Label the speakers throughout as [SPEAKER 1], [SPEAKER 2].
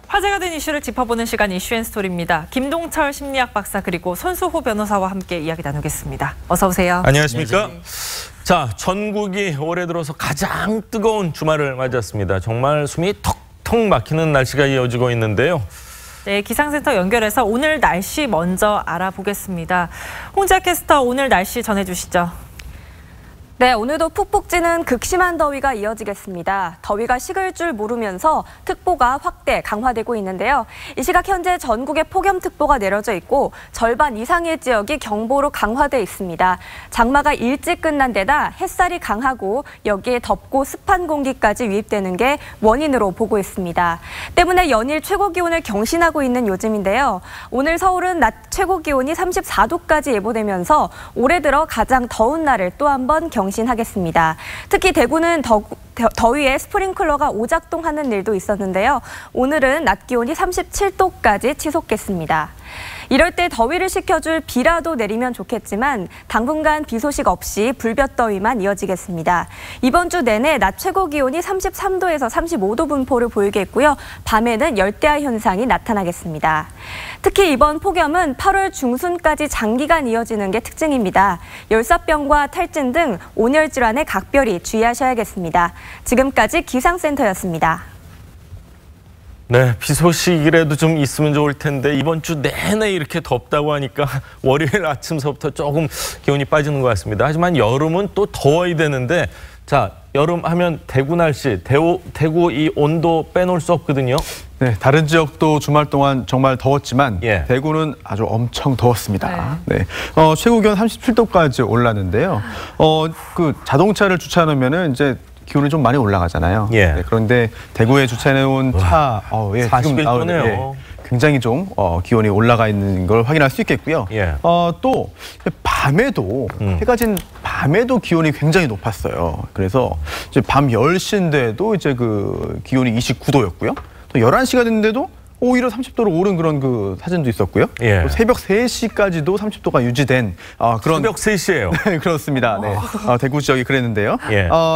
[SPEAKER 1] 화제가 된 이슈를 짚어보는 시간 이슈앤스토리입니다. 김동철 심리학 박사 그리고 손수호 변호사와 함께 이야기 나누겠습니다. 어서 오세요.
[SPEAKER 2] 안녕하십니까? 자, 전국이 올해 들어서 가장 뜨거운 주말을 맞이했습니다. 정말 숨이 턱턱 막히는 날씨가 이어지고 있는데요.
[SPEAKER 1] 네, 기상센터 연결해서 오늘 날씨 먼저 알아보겠습니다. 홍지아 캐스터, 오늘 날씨 전해주시죠.
[SPEAKER 3] 네, 오늘도 푹푹 찌는 극심한 더위가 이어지겠습니다. 더위가 식을 줄 모르면서 특보가 확대, 강화되고 있는데요. 이 시각 현재 전국에 폭염특보가 내려져 있고 절반 이상의 지역이 경보로 강화돼 있습니다. 장마가 일찍 끝난 데다 햇살이 강하고 여기에 덥고 습한 공기까지 유입되는 게 원인으로 보고 있습니다. 때문에 연일 최고 기온을 경신하고 있는 요즘인데요. 오늘 서울은 낮 최고 기온이 34도까지 예보되면서 올해 들어 가장 더운 날을 또 한 번 경신하겠습니다. 특히 대구는 더위에 스프링클러가 오작동하는 일도 있었는데요. 오늘은 낮 기온이 37도까지 치솟겠습니다. 이럴 때 더위를 식혀줄 비라도 내리면 좋겠지만 당분간 비 소식 없이 불볕더위만 이어지겠습니다. 이번 주 내내 낮 최고 기온이 33도에서 35도 분포를 보이겠고요. 밤에는 열대야 현상이 나타나겠습니다. 특히 이번 폭염은 8월 중순까지 장기간 이어지는 게 특징입니다. 열사병과 탈진 등 온열 질환에 각별히 주의하셔야겠습니다. 지금까지 기상센터였습니다.
[SPEAKER 2] 네, 비 소식이라도 좀 있으면 좋을 텐데 이번 주 내내 이렇게 덥다고 하니까 월요일 아침서부터 조금 기온이 빠지는 것 같습니다. 하지만 여름은 또 더워야 되는데 자, 여름 하면 대구 날씨, 대구 이 온도 빼놓을 수 없거든요.
[SPEAKER 4] 네, 다른 지역도 주말 동안 정말 더웠지만 대구는 아주 엄청 더웠습니다. 네, 최고 기온 37도까지 올랐는데요. 그 자동차를 주차하면은 이제 기온이 좀 많이 올라가잖아요. 네, 그런데 대구에 주차해놓은 차,
[SPEAKER 2] 41도네요.
[SPEAKER 4] 굉장히 좀 기온이 올라가 있는 걸 확인할 수 있겠고요. 또 밤에도 해가 진 밤에도 기온이 굉장히 높았어요. 그래서 이제 밤 10시인데도 이제 그 기온이 29도였고요. 또 11시가 됐는데도 오히려 30도로 오른 그런 그 사진도 있었고요. 또 새벽 3시까지도 30도가 유지된 그런
[SPEAKER 2] 새벽 3시예요.
[SPEAKER 4] 네, 그렇습니다. 네. 대구 지역이 그랬는데요.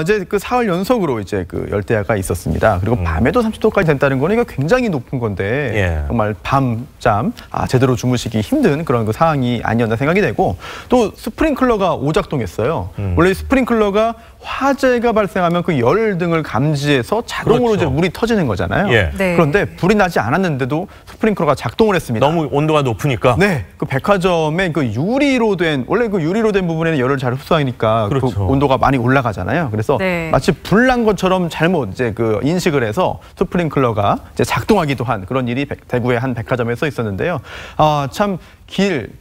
[SPEAKER 4] 이제 그 사흘 연속으로 이제 그 열대야가 있었습니다. 그리고 밤에도 30도까지 된다는 거는 이거 굉장히 높은 건데 정말 밤잠 제대로 주무시기 힘든 그런 그 상황이 아니었나 생각이 되고 또 스프링클러가 오작동했어요. 원래 스프링클러가 화재가 발생하면 그 열 등을 감지해서 자동으로 이제 물이 터지는 거잖아요. 그런데 불이 나지 않았는데도 스프링클러가 작동을 했습니다.
[SPEAKER 2] 너무 온도가 높으니까.
[SPEAKER 4] 네, 그 백화점에 그 유리로 된 원래 그 유리로 된 부분에는 열을 잘 흡수하니까 그 온도가 많이 올라가잖아요. 그래서 마치 불난 것처럼 잘못 이제 그 인식을 해서 스프링클러가 이제 작동하기도 한 그런 일이 대구의 한 백화점에서 있었는데요. 참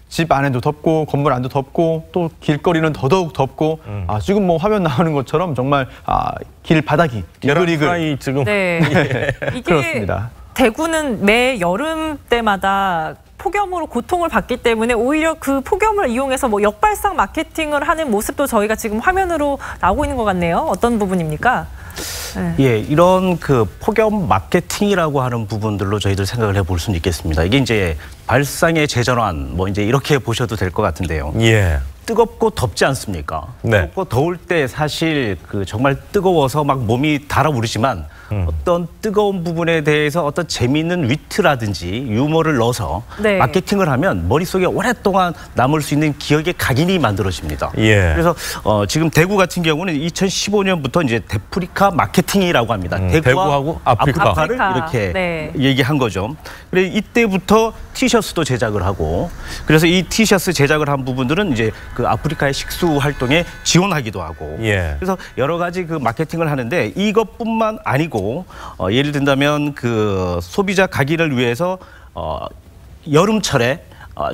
[SPEAKER 4] 집 안에도 덥고 건물 안도 덥고 또 길거리는 더더욱 덥고 지금 뭐 화면 나오는 것처럼 정말 길 바닥이 이글이글
[SPEAKER 2] 지금
[SPEAKER 1] 이게
[SPEAKER 4] 그렇습니다.
[SPEAKER 1] 대구는 매 여름 때마다 폭염으로 고통을 받기 때문에 오히려 그 폭염을 이용해서 뭐 역발상 마케팅을 하는 모습도 저희가 지금 화면으로 나오고 있는 것 같네요. 어떤 부분입니까?
[SPEAKER 5] 이런 그 폭염 마케팅이라고 하는 부분들로 저희들 생각을 해볼 수는 있겠습니다. 이게 이제 발상의 재전환 뭐 이제 이렇게 보셔도 될 것 같은데요. 뜨겁고 덥지 않습니까? 뜨겁고 더울 때 사실 그 정말 뜨거워서 막 몸이 달아오르지만 어떤 뜨거운 부분에 대해서 어떤 재미있는 위트라든지 유머를 넣어서 마케팅을 하면 머릿속에 오랫동안 남을 수 있는 기억의 각인이 만들어집니다. 그래서 지금 대구 같은 경우는 2015년부터 이제 데프리카 마케팅이라고 합니다.
[SPEAKER 2] 대구하고
[SPEAKER 5] 아프리카를 이렇게 얘기한 거죠. 그래서 이때부터 티셔츠도 제작을 하고 그래서 이 티셔츠 제작을 한 부분들은 이제 그 아프리카의 식수 활동에 지원하기도 하고 그래서 여러 가지 그 마케팅을 하는데 이것뿐만 아니고 예를 든다면 그 소비자 각인을 위해서 여름철에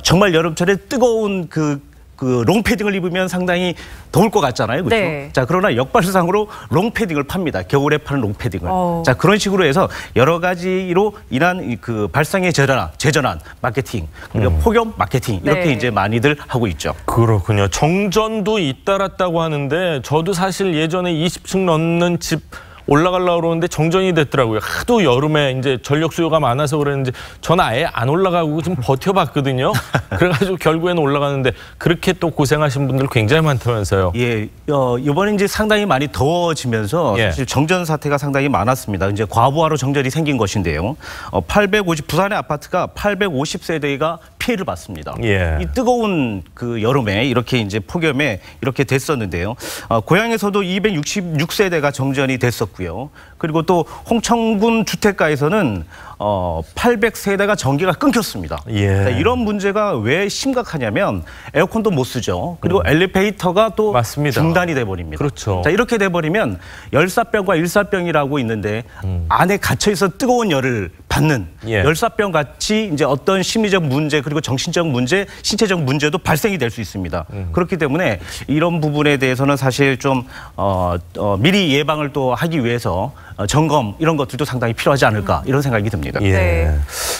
[SPEAKER 5] 정말 여름철에 뜨거운 그 롱패딩을 입으면 상당히 더울 것 같잖아요. 그렇죠? 자, 그러나 역발상으로 롱패딩을 팝니다. 겨울에 파는 롱패딩을. 자, 그런 식으로 해서 여러 가지로 인한 그 발상의 재전환 마케팅, 그러니까 폭염 마케팅 이렇게 이제 많이들 하고 있죠.
[SPEAKER 2] 그렇군요. 정전도 잇따랐다고 하는데 저도 사실 예전에 20층 넘는 집 올라가려고 그러는데 정전이 됐더라고요. 하도 여름에 이제 전력 수요가 많아서 그랬는지 전 아예 안 올라가고 좀 버텨봤거든요. 그래가지고 결국에는 올라가는데 그렇게 또 고생하신 분들 굉장히 많다면서요.
[SPEAKER 5] 예, 이번에 이제 상당히 많이 더워지면서 사실 정전 사태가 상당히 많았습니다. 이제 과부하로 정전이 생긴 것인데요. 부산의 아파트가 850세대가 피해를 봤습니다. 이 뜨거운 그 여름에 이렇게 이제 폭염에 이렇게 됐었는데요. 고향에서도 266세대가 정전이 됐었고요. 그리고 또 홍천군 주택가에서는 800세대가 전기가 끊겼습니다. 이런 문제가 왜 심각하냐면 에어컨도 못 쓰죠. 그리고 엘리베이터가 또
[SPEAKER 2] 맞습니다.
[SPEAKER 5] 중단이 돼버립니다.
[SPEAKER 2] 그렇죠.
[SPEAKER 5] 자, 이렇게 돼버리면 열사병과 일사병이라고 있는데 안에 갇혀있어 뜨거운 열을 받는 열사병 같이 이제 어떤 심리적 문제 그리고 정신적 문제, 신체적 문제도 발생이 될 수 있습니다. 그렇기 때문에 이런 부분에 대해서는 사실 좀 미리 예방을 또 하기 위해서 점검 이런 것들도 상당히 필요하지 않을까 이런 생각이 듭니다.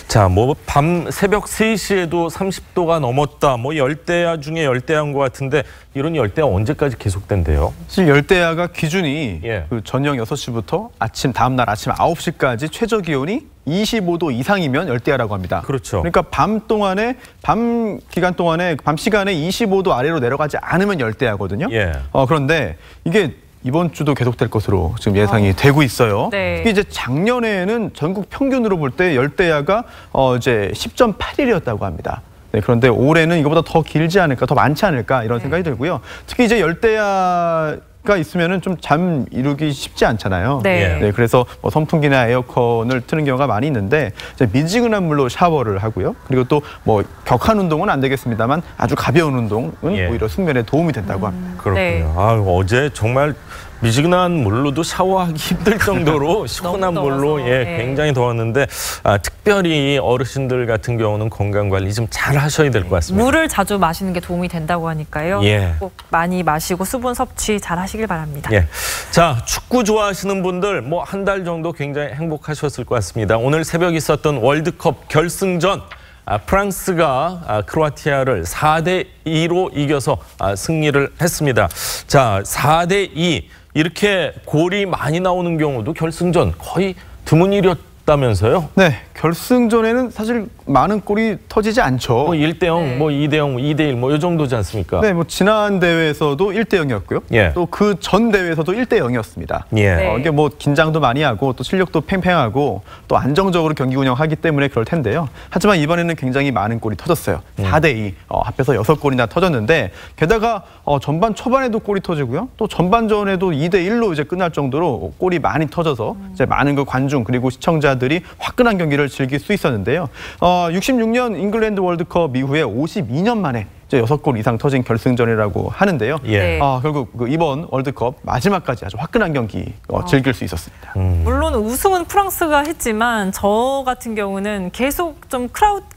[SPEAKER 2] 자, 뭐 밤 새벽 3시에도 30도가 넘었다. 뭐 열대야 중에 열대야인 것 같은데 이런 열대야 언제까지 계속된대요?
[SPEAKER 4] 사실 열대야가 기준이 그 저녁 6시부터 다음 날 아침 9시까지 최저 기온이 25도 이상이면 열대야라고 합니다.
[SPEAKER 2] 그렇죠.
[SPEAKER 4] 그러니까 밤 시간에 25도 아래로 내려가지 않으면 열대야거든요. 그런데 이게 이번 주도 계속될 것으로 지금 예상이 되고 있어요. 특히 이제 작년에는 전국 평균으로 볼 때 열대야가 이제 10.8일이었다고 합니다. 그런데 올해는 이거보다 더 길지 않을까, 더 많지 않을까 이런 생각이 들고요. 특히 이제 열대야가 있으면은 좀 잠 이루기 쉽지 않잖아요. 그래서 뭐 선풍기나 에어컨을 트는 경우가 많이 있는데 이제 미지근한 물로 샤워를 하고요. 그리고 또 뭐 격한 운동은 안 되겠습니다만 아주 가벼운 운동은 오히려 숙면에 도움이 된다고 합니다.
[SPEAKER 2] 그렇군요. 어제 정말 미지근한 물로도 샤워하기 힘들 정도로 시원한 물로 굉장히 더웠는데 특별히 어르신들 같은 경우는 건강 관리 좀 잘 하셔야 될 것 같습니다.
[SPEAKER 1] 물을 자주 마시는 게 도움이 된다고 하니까요. 꼭 많이 마시고 수분 섭취 잘 하시길 바랍니다.
[SPEAKER 2] 자, 축구 좋아하시는 분들 뭐 한 달 정도 굉장히 행복하셨을 것 같습니다. 오늘 새벽 있었던 월드컵 결승전 프랑스가 크로아티아를 4대2로 이겨서 승리를 했습니다. 자, 4대2 이렇게 골이 많이 나오는 경우도 결승전 거의 드문 일이었다면서요?
[SPEAKER 4] 네, 결승전에는 사실 많은 골이 터지지 않죠.
[SPEAKER 2] 뭐 1대0, 뭐 2대0, 2대1 뭐 이 정도지 않습니까?
[SPEAKER 4] 네, 뭐 지난 대회에서도 1대0이었고요. 또 그 전 대회에서도 1대0이었습니다. 이게 뭐 긴장도 많이 하고 또 실력도 팽팽하고 또 안정적으로 경기 운영하기 때문에 그럴 텐데요. 하지만 이번에는 굉장히 많은 골이 터졌어요. 4대2 합해서 6골이나 터졌는데 게다가 전반 초반에도 골이 터지고요. 또 전반전에도 2대1로 이제 끝날 정도로 골이 많이 터져서 이제 많은 그 관중 그리고 시청자들이 화끈한 경기를 즐길 수 있었는데요. 66년 잉글랜드 월드컵 이후에 52년 만에 이제 6골 이상 터진 결승전이라고 하는데요. 결국 이번 월드컵 마지막까지 아주 화끈한 경기 즐길 수 있었습니다.
[SPEAKER 1] 물론 우승은 프랑스가 했지만 저 같은 경우는 계속 좀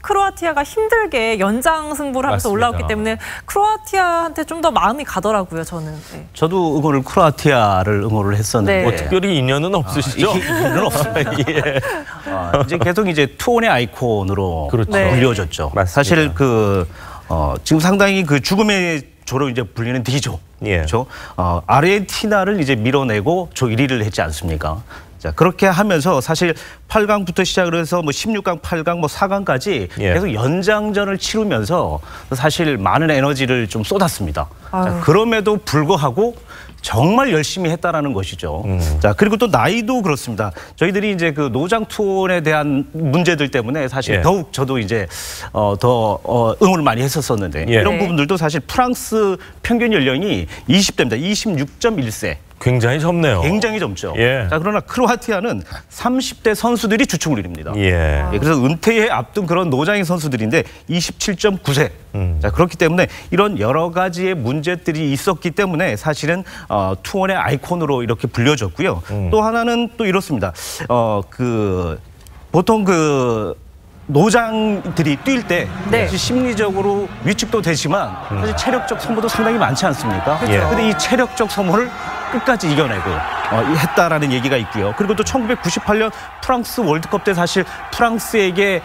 [SPEAKER 1] 크로아티아가 힘들게 연장 승부를 하면서 올라왔기 때문에 크로아티아한테 좀 더 마음이 가더라고요, 저는.
[SPEAKER 5] 저도 크로아티아를 응원을 했었는데
[SPEAKER 2] 뭐 특별히 인연은 없으시죠?
[SPEAKER 5] 인연은 없습니다. 이제 계속 이제 투혼의 아이콘으로 불려졌죠. 사실 지금 상당히 그 죽음의 조로 이제 불리는 D조. 그렇죠? 아르헨티나를 이제 밀어내고 조 1위를 했지 않습니까? 자, 그렇게 하면서 사실 8강부터 시작을 해서 뭐 16강, 8강, 뭐 4강까지 계속 연장전을 치르면서 사실 많은 에너지를 좀 쏟았습니다. 자, 그럼에도 불구하고 정말 열심히 했다라는 것이죠. 자, 그리고 또 나이도 그렇습니다. 저희들이 이제 그 노장 투혼에 대한 문제들 때문에 사실 더욱 저도 이제 더 응원을 많이 했었었는데 이런 부분들도 사실 프랑스 평균 연령이 20대입니다. 26.1세.
[SPEAKER 2] 굉장히 젊네요.
[SPEAKER 5] 굉장히 젊죠. 자, 그러나 크로아티아는 30대 선수들이 주축을 이룹니다. 그래서 은퇴에 앞둔 그런 노장인 선수들인데 27.9세. 자, 그렇기 때문에 이런 여러 가지의 문제들이 있었기 때문에 사실은 투혼의 아이콘으로 이렇게 불려졌고요. 또 하나는 또 이렇습니다. 보통 노장들이 뛸 때 사실 심리적으로 위축도 되지만 사실 체력적 소모도 상당히 많지 않습니까? 근데 이 체력적 소모를 끝까지 이겨내고 했다라는 얘기가 있고요. 그리고 또 1998년 프랑스 월드컵 때 사실 프랑스에게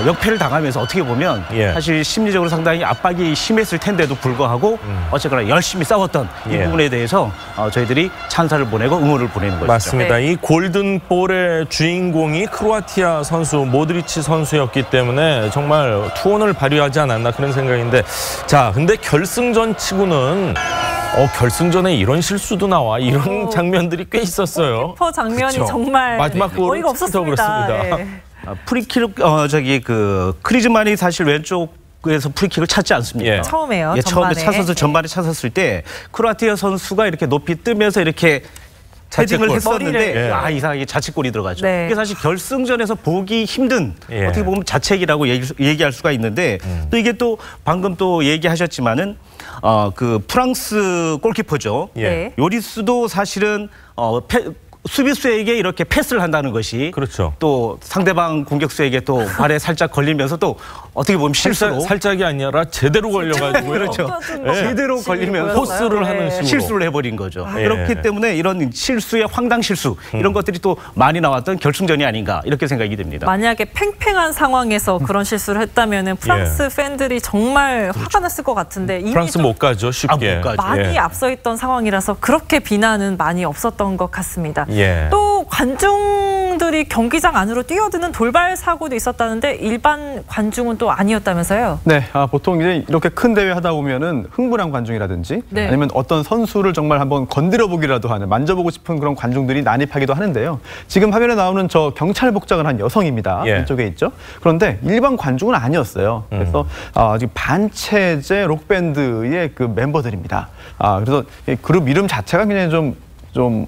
[SPEAKER 5] 역패를 당하면서 어떻게 보면 사실 심리적으로 상당히 압박이 심했을 텐데도 불구하고 어쨌거나 열심히 싸웠던 이 부분에 대해서 저희들이 찬사를 보내고 응원을 보내는 거죠.
[SPEAKER 2] 맞습니다. 이 골든볼의 주인공이 크로아티아 선수 모드리치 선수였기 때문에 정말 투혼을 발휘하지 않았나 그런 생각인데, 자, 근데 결승전 치고는 결승전에 이런 실수도 나와, 이런 장면들이 꽤 있었어요.
[SPEAKER 1] 골키퍼 장면이
[SPEAKER 2] 그쵸?
[SPEAKER 1] 정말
[SPEAKER 2] 마지막 골은
[SPEAKER 1] 어이가 없었습니다.
[SPEAKER 2] 그렇습니다.
[SPEAKER 5] 프리킥 크리즈만이 사실 왼쪽에서 프리킥을 찾지 않습니까?
[SPEAKER 1] 처음에요.
[SPEAKER 5] 처음에 전반에 찼었을 때 크로아티아 선수가 이렇게 높이 뜨면서 이렇게 헤딩을 했었는데 이상하게 자책골이 들어가죠. 이게 사실 결승전에서 보기 힘든 어떻게 보면 자책이라고 얘기할 수가 있는데 또 이게 또 방금 또 얘기하셨지만은 그 프랑스 골키퍼죠. 요리스도 사실은 수비수에게 이렇게 패스를 한다는 것이
[SPEAKER 2] 그렇죠.
[SPEAKER 5] 또 상대방 공격수에게 또 발에 살짝 걸리면서 또 어떻게 보면 실수로
[SPEAKER 2] 살짝이 아니라 제대로 걸려가지고요.
[SPEAKER 5] 그렇죠. 제대로 걸리면서
[SPEAKER 2] 포스를 하는 식으로
[SPEAKER 5] 실수를 해버린 거죠. 그렇기 때문에 이런 실수의 황당 실수 이런 것들이 또 많이 나왔던 결승전이 아닌가 이렇게 생각이 됩니다.
[SPEAKER 1] 만약에 팽팽한 상황에서 그런 실수를 했다면 프랑스 팬들이 정말 화가 났을 것 같은데 이미
[SPEAKER 2] 프랑스 못 가죠, 쉽게.
[SPEAKER 1] 못 가죠. 많이 앞서 있던 상황이라서 그렇게 비난은 많이 없었던 것 같습니다. 또 관중들이 경기장 안으로 뛰어드는 돌발 사고도 있었다는데 일반 관중은 또 아니었다면서요?
[SPEAKER 4] 네, 보통 이제 이렇게 큰 대회 하다 보면은 흥분한 관중이라든지 아니면 어떤 선수를 정말 한번 건드려 보기라도 하는, 만져보고 싶은 그런 관중들이 난입하기도 하는데요. 지금 화면에 나오는 저 경찰 복장을 한 여성입니다. 왼쪽에 있죠. 그런데 일반 관중은 아니었어요. 그래서 지금 반체제 록밴드의 그 멤버들입니다. 그래서 그룹 이름 자체가 굉장히 좀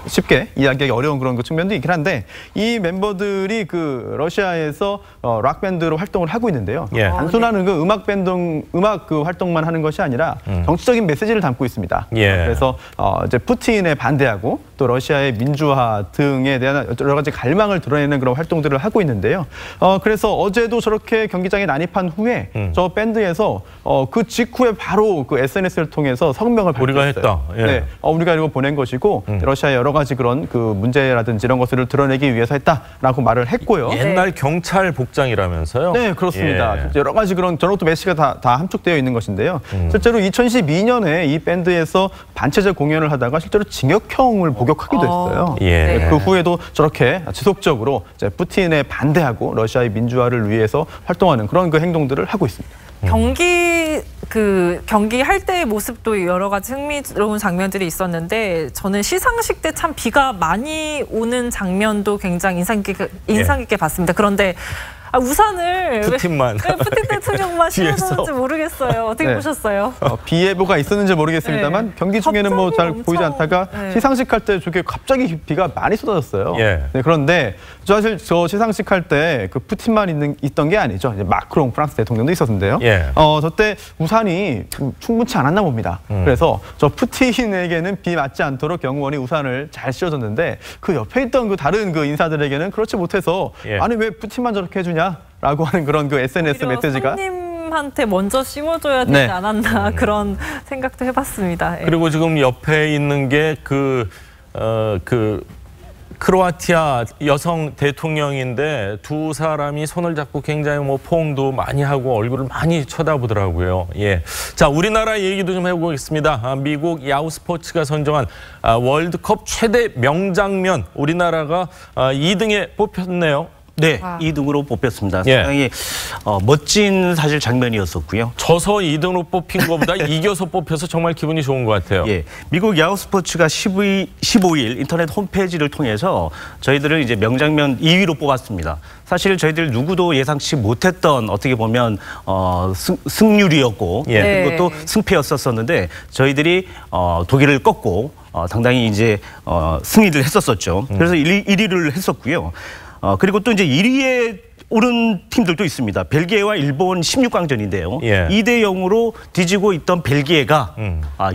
[SPEAKER 4] 쉽게 이해하기 어려운 그런 측면도 있긴 한데, 이 멤버들이 그 러시아에서 락 밴드로 활동을 하고 있는데요. 단순한 그 음악 그 활동만 하는 것이 아니라 정치적인 메시지를 담고 있습니다. 그래서 이제 푸틴에 반대하고 또 러시아의 민주화 등에 대한 여러 가지 갈망을 드러내는 그런 활동들을 하고 있는데요. 그래서 어제도 저렇게 경기장에 난입한 후에 저 밴드에서 그 직후에 바로 그 SNS를 통해서 성명을 발표했어요.
[SPEAKER 2] 우리가 했다.
[SPEAKER 4] 우리가 이거 보낸 것이고 러시아의 여러 가지 그런 그 문제라든지 이런 것들을 드러내기 위해서 했다라고 말을 했고요.
[SPEAKER 2] 옛날 경찰 복장이라면서요?
[SPEAKER 4] 네, 그렇습니다. 여러 가지 그런 저것도 메시지가 다 함축되어 있는 것인데요. 실제로 2012년에 이 밴드에서 반체제 공연을 하다가 실제로 징역형을 복역하기도 했어요. 그 후에도 저렇게 지속적으로 이제 푸틴에 반대하고 러시아의 민주화를 위해서 활동하는 그런 그 행동들을 하고 있습니다.
[SPEAKER 1] 경기 할 때의 모습도 여러 가지 흥미로운 장면들이 있었는데, 저는 시상식 때 참 비가 많이 오는 장면도 굉장히 인상 깊게 봤습니다. 그런데 우산을
[SPEAKER 2] 푸틴
[SPEAKER 1] 대통령만 씌워줬는지 모르겠어요. 어떻게 보셨어요?
[SPEAKER 4] 비 예보가 있었는지 모르겠습니다만 경기 중에는 뭐 잘 보이지 않다가 시상식 할 때 저게 갑자기 비가 많이 쏟아졌어요. 그런데 사실 저 시상식 할 때 그 푸틴만 있던 게 아니죠. 이제 마크롱 프랑스 대통령도 있었는데요. 저때 우산이 충분치 않았나 봅니다. 그래서 저 푸틴에게는 비 맞지 않도록 경호원이 우산을 잘 씌워줬는데 그 옆에 있던 그 다른 그 인사들에게는 그렇지 못해서 아니 왜 푸틴만 저렇게 해주냐? 라고 하는 그런 그 SNS 메시지가
[SPEAKER 1] 손님한테 먼저 씌워줘야 되지 않았나 그런 생각도 해봤습니다.
[SPEAKER 2] 그리고 지금 옆에 있는 게 크로아티아 여성 대통령인데 두 사람이 손을 잡고 굉장히 뭐 포옹도 많이 하고 얼굴을 많이 쳐다보더라고요. 자, 우리나라 얘기도 좀 해보겠습니다. 미국 야후 스포츠가 선정한 월드컵 최대 명장면, 우리나라가 2등에 뽑혔네요.
[SPEAKER 5] 네, 2등으로 뽑혔습니다. 상당히 멋진 사실 장면이었었고요.
[SPEAKER 2] 져서 2등으로 뽑힌 것보다 이겨서 뽑혀서 정말 기분이 좋은 것 같아요.
[SPEAKER 5] 미국 야후 스포츠가 15일 인터넷 홈페이지를 통해서 저희들을 이제 명장면 2위로 뽑았습니다. 사실 저희들 누구도 예상치 못했던 어떻게 보면 승률이었고 그리고 또 승패였었는데 저희들이 독일을 꺾고 상당히 이제 승리를 했었었죠. 그래서 1위를 했었고요. 그리고 또 이제 1위에 오른 팀들도 있습니다. 벨기에와 일본 16강전인데요. 2대 0으로 뒤지고 있던 벨기에가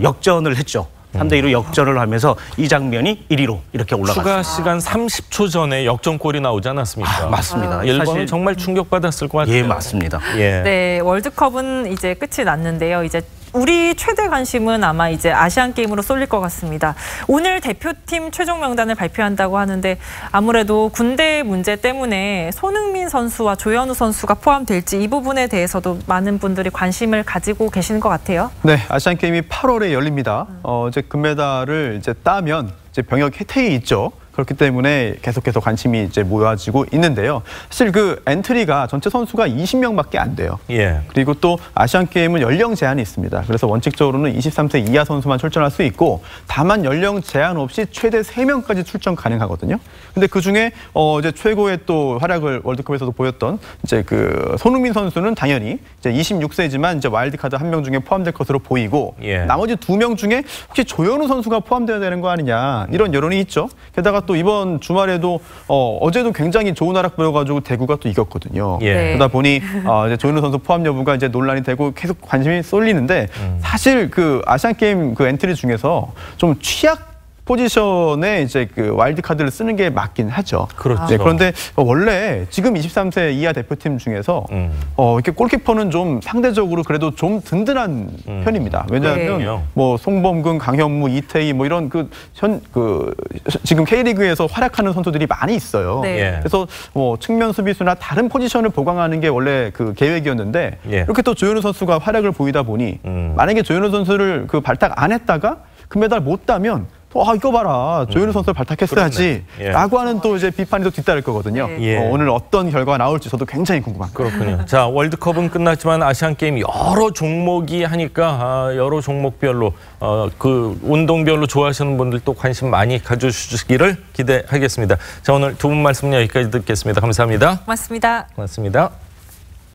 [SPEAKER 5] 역전을 했죠. 3대 2로 역전을 하면서 이 장면이 1위로 이렇게 올라갔습니다.
[SPEAKER 2] 추가 시간 30초 전에 역전골이 나오지 않았습니까?
[SPEAKER 5] 맞습니다.
[SPEAKER 2] 일본은 정말 충격받았을 것 같아요.
[SPEAKER 5] 맞습니다.
[SPEAKER 1] 네, 월드컵은 이제 끝이 났는데요. 이제 우리 최대 관심은 아마 이제 아시안 게임으로 쏠릴 것 같습니다. 오늘 대표팀 최종 명단을 발표한다고 하는데 아무래도 군대 문제 때문에 손흥민 선수와 조현우 선수가 포함될지 이 부분에 대해서도 많은 분들이 관심을 가지고 계시는 것 같아요.
[SPEAKER 4] 네, 아시안 게임이 8월에 열립니다. 이제 금메달을 이제 따면 이제 병역 혜택이 있죠. 그렇기 때문에 계속해서 관심이 이제 모여지고 있는데요. 사실 그 엔트리가 전체 선수가 20명밖에 안 돼요. 예. 그리고 또 아시안 게임은 연령 제한이 있습니다. 그래서 원칙적으로는 23세 이하 선수만 출전할 수 있고 다만 연령 제한 없이 최대 3명까지 출전 가능하거든요. 근데 그 중에 이제 최고의 또 활약을 월드컵에서도 보였던 이제 그 손흥민 선수는 당연히 이제 26세지만 이제 와일드카드 1명 중에 포함될 것으로 보이고 나머지 2명 중에 혹시 조현우 선수가 포함되어야 되는 거 아니냐 이런 여론이 있죠. 게다가 또 이번 주말에도 어제도 굉장히 좋은 활약 보여가지고 대구가 또 이겼거든요. 그러다 보니 이제 조현우 선수 포함 여부가 이제 논란이 되고 계속 관심이 쏠리는데 사실 그 아시안 게임 그 엔트리 중에서 좀 취약 포지션에 이제 그 와일드 카드를 쓰는 게 맞긴 하죠.
[SPEAKER 2] 그렇죠.
[SPEAKER 4] 네, 그런데 원래 지금 23세 이하 대표팀 중에서 이렇게 골키퍼는 좀 상대적으로 그래도 좀 든든한 편입니다. 왜냐하면 뭐 송범근, 강현무, 이태희 뭐 이런 지금 K리그에서 활약하는 선수들이 많이 있어요. 그래서 뭐 측면 수비수나 다른 포지션을 보강하는 게 원래 그 계획이었는데 이렇게 또 조현우 선수가 활약을 보이다 보니 만약에 조현우 선수를 그 발탁 안 했다가 금메달 못 따면 이거 봐라. 조현우 선수를 발탁했어야지. 라고 하는 또 이제 비판이 또 뒤따를 거거든요. 오늘 어떤 결과가 나올지 저도 굉장히 궁금합니다.
[SPEAKER 2] 그렇군요. 자, 월드컵은 끝났지만 아시안 게임 여러 종목이 하니까 여러 종목별로 그 운동별로 좋아하시는 분들 또 관심 많이 가져주시기를 기대하겠습니다. 자, 오늘 두 분 말씀 여기까지 듣겠습니다. 감사합니다.
[SPEAKER 1] 고맙습니다.
[SPEAKER 2] 고맙습니다.